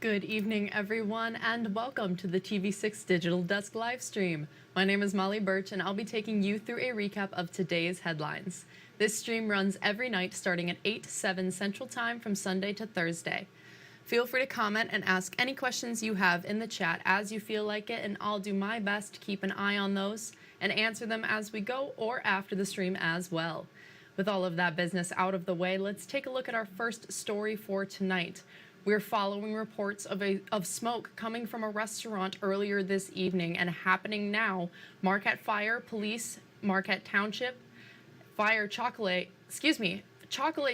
Good evening, everyone, and welcome to the TV6 Digital Desk live stream. My name is Molly Birch, and I'll be taking you through a recap of today's headlines. This stream runs every night starting at 8/7 Central Time from Sunday to Thursday. Feel free to comment and ask any questions you have in the chat as you feel like it, and I'll do my best to keep an eye on those and answer them as we go or after the stream as well. With all of that business out of the way, let's take a look at our first story for tonight. We're following reports of smoke coming from a restaurant earlier this evening and happening now. Marquette Fire, Police, Marquette Township Fire, Chocolate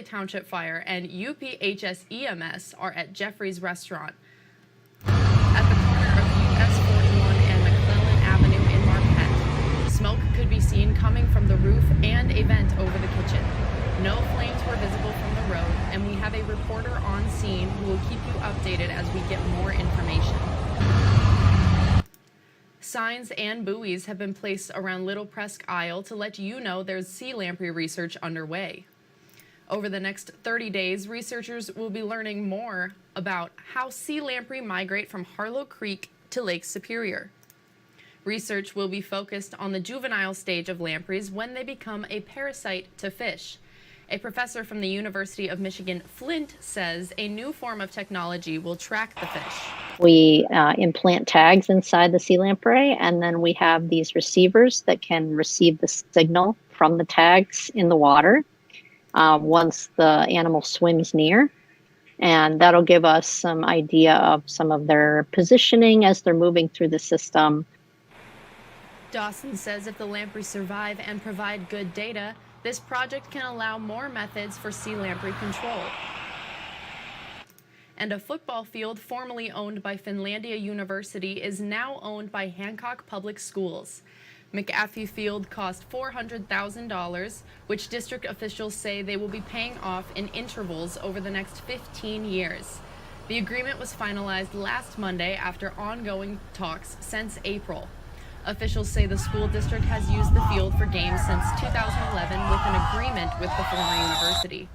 Township Fire, and UPHS EMS are at Jeffrey's Restaurant at the corner of US 41 and McClellan Avenue in Marquette. Smoke could be seen coming from the roof and a vent over the kitchen. No flames were visible from the road, and we have a reporter on scene who will keep you updated as we get more information. Signs and buoys have been placed around Little Presque Isle to let you know there's sea lamprey research underway. Over the next 30 days, researchers will be learning more about how sea lamprey migrate from Harlow Creek to Lake Superior. Research will be focused on the juvenile stage of lampreys when they become a parasite to fish. A professor from the University of Michigan, Flint, says a new form of technology will track the fish. We implant tags inside the sea lamprey, and then we have these receivers that can receive the signal from the tags in the water once the animal swims near. And that'll give us some idea of some of their positioning as they're moving through the system. Dawson says if the lampreys survive and provide good data, this project can allow more methods for sea lamprey control. And a football field formerly owned by Finlandia University is now owned by Hancock Public Schools. McAfee Field cost $400,000, which district officials say they will be paying off in intervals over the next 15 years. The agreement was finalized last Monday after ongoing talks since April. Officials say the school district has used the field for games since 2011 with an agreement with the former university.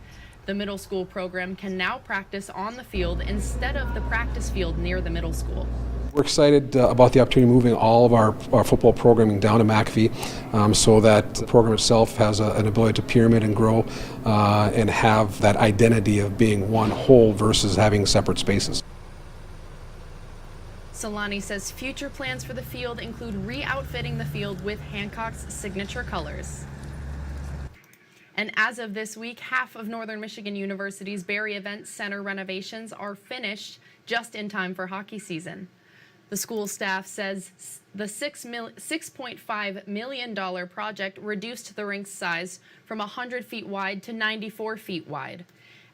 The middle school program can now practice on the field instead of the practice field near the middle school. We're excited about the opportunity of moving all of our football programming down to McAfee so that the program itself has an ability to pyramid and grow and have that identity of being one whole versus having separate spaces. Solani says future plans for the field include re-outfitting the field with Hancock's signature colors. And as of this week, half of Northern Michigan University's Berry Event Center renovations are finished just in time for hockey season. The school staff says the $6.5 million project reduced the rink's size from 100 feet wide to 94 feet wide.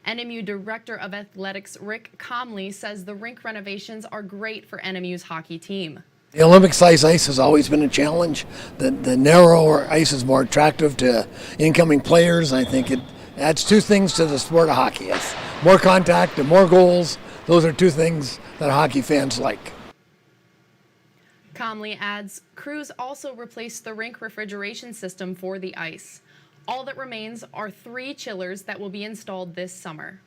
NMU Director of Athletics Rick Comley says the rink renovations are great for NMU's hockey team. The Olympic-size ice has always been a challenge. The narrower ice is more attractive to incoming players. I think it adds two things to the sport of hockey. It's more contact and more goals. Those are two things that hockey fans like. Comley adds, crews also replaced the rink refrigeration system for the ice. All that remains are 3 chillers that will be installed this summer.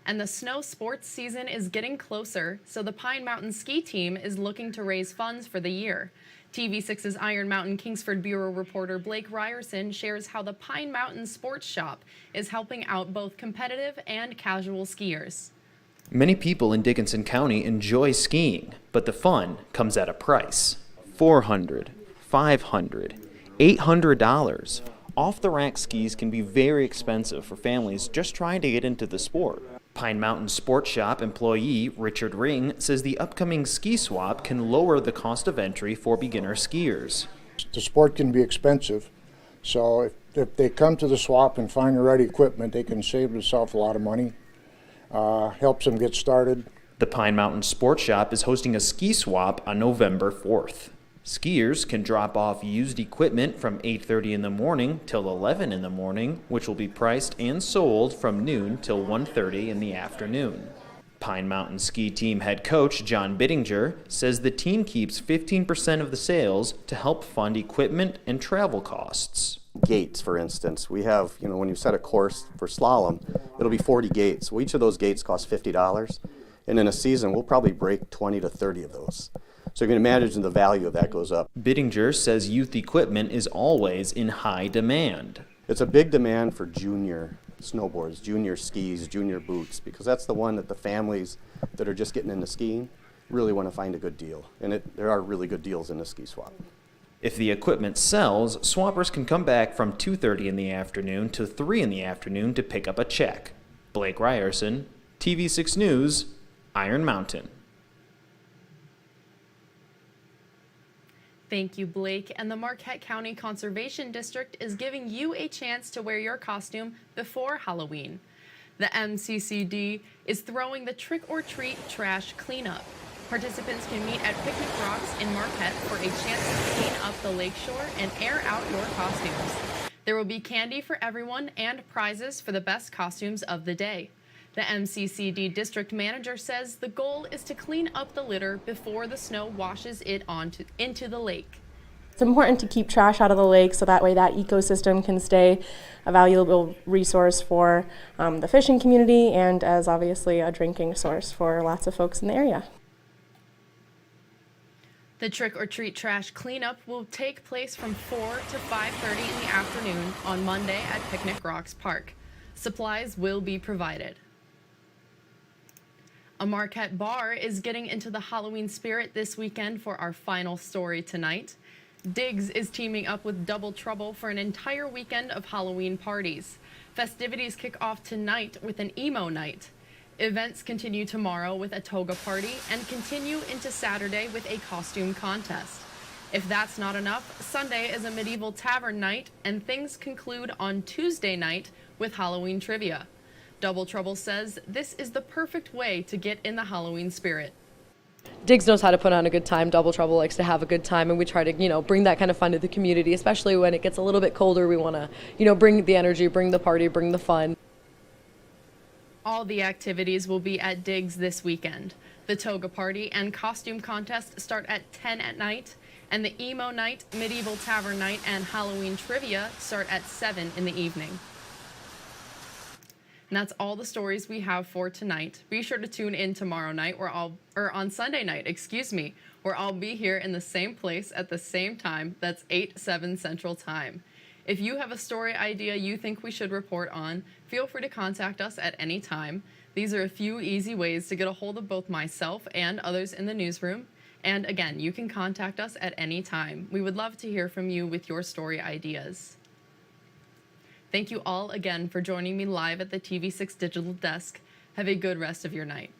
And the snow sports season is getting closer, so the Pine Mountain ski team is looking to raise funds for the year. TV6's Iron Mountain Kingsford Bureau reporter Blake Ryerson shares how the Pine Mountain Sports Shop is helping out both competitive and casual skiers. Many people in Dickinson County enjoy skiing, but the fun comes at a price. $400, $500, $800. Off-the-rack skis can be very expensive for families just trying to get into the sport. Pine Mountain Sports Shop employee Richard Ring says the upcoming ski swap can lower the cost of entry for beginner skiers. The sport can be expensive, so if they come to the swap and find the right equipment, they can save themselves a lot of money. Helps them get started. The Pine Mountain Sports Shop is hosting a ski swap on November 4th. Skiers can drop off used equipment from 8:30 in the morning till 11 in the morning, which will be priced and sold from noon till 1:30 in the afternoon. Pine Mountain Ski Team head coach John Bittinger says the team keeps 15% of the sales to help fund equipment and travel costs. gates, for instance. We have, when you set a course for slalom, it'll be 40 gates. Well, each of those gates costs $50. And in a season, we'll probably break 20 to 30 of those. So you can imagine the value of that goes up. Bittinger says youth equipment is always in high demand. It's a big demand for junior snowboards, junior skis, junior boots, because that's the one that the families that are just getting into skiing really want to find a good deal. And there are really good deals in the ski swap. If the equipment sells, swappers can come back from 2:30 in the afternoon to 3 in the afternoon to pick up a check. Blake Ryerson, TV6 News, Iron Mountain. Thank you, Blake. And the Marquette County Conservation District is giving you a chance to wear your costume before Halloween. The MCCD is throwing the Trick or Treat Trash Cleanup. Participants can meet at Picnic Rocks in Marquette for a chance to clean up the lakeshore and air out your costumes. There will be candy for everyone and prizes for the best costumes of the day. The MCCD district manager says the goal is to clean up the litter before the snow washes it into the lake. It's important to keep trash out of the lake so that way that ecosystem can stay a valuable resource for the fishing community and as obviously a drinking source for lots of folks in the area. The Trick or Treat Trash Cleanup will take place from 4 to 5:30 in the afternoon on Monday at Picnic Rocks Park. Supplies will be provided. A Marquette bar is getting into the Halloween spirit this weekend for our final story tonight. Diggs is teaming up with Double Trouble for an entire weekend of Halloween parties. Festivities kick off tonight with an emo night. Events continue tomorrow with a toga party and continue into Saturday with a costume contest. If that's not enough, Sunday is a medieval tavern night and things conclude on Tuesday night with Halloween trivia. Double Trouble says this is the perfect way to get in the Halloween spirit. Diggs knows how to put on a good time. Double Trouble likes to have a good time, and we try to, bring that kind of fun to the community, especially when it gets a little bit colder. We want to, bring the energy, bring the party, bring the fun. All the activities will be at Diggs this weekend. The toga party and costume contest start at 10 at night, and the emo night, medieval tavern night, and Halloween trivia start at 7 in the evening. And that's all the stories we have for tonight. Be sure to tune in tomorrow night, or on Sunday night, where I'll be here in the same place at the same time. That's 8/7 Central Time. If you have a story idea you think we should report on, feel free to contact us at any time. These are a few easy ways to get a hold of both myself and others in the newsroom. And again, you can contact us at any time. We would love to hear from you with your story ideas. Thank you all again for joining me live at the TV6 Digital Desk. Have a good rest of your night.